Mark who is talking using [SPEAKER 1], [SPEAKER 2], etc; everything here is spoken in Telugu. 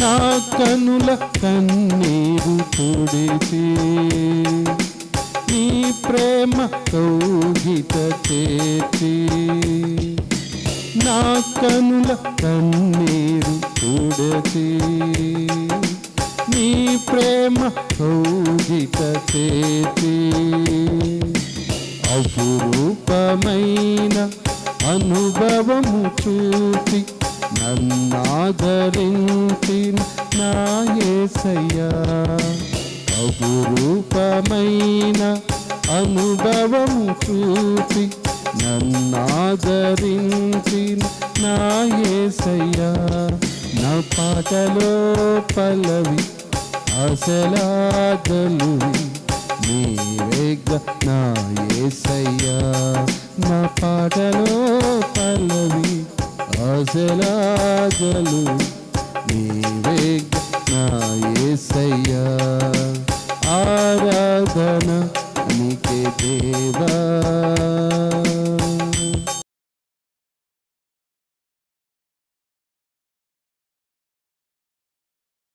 [SPEAKER 1] నా కనుల కన్నీరు తుడిచి నీ ప్రేమ కౌగిట చేర్చి నా కనుల కన్నీరు తుడిచి నీ ప్రేమ కౌగిట చేర్చి అపురూపమైన అనుభవము చూసి నన్నాదరించిన నా యేసయ్యా అపురూపమైన అనుభవము చూసి నన్నాదరించిన నా యేసయ్యా నా పాటలో పల్లవి ఆశలాగలువి నీవేగ నా యేసయ్యా నా పాటలో పల్లవి ఆశలాగలువి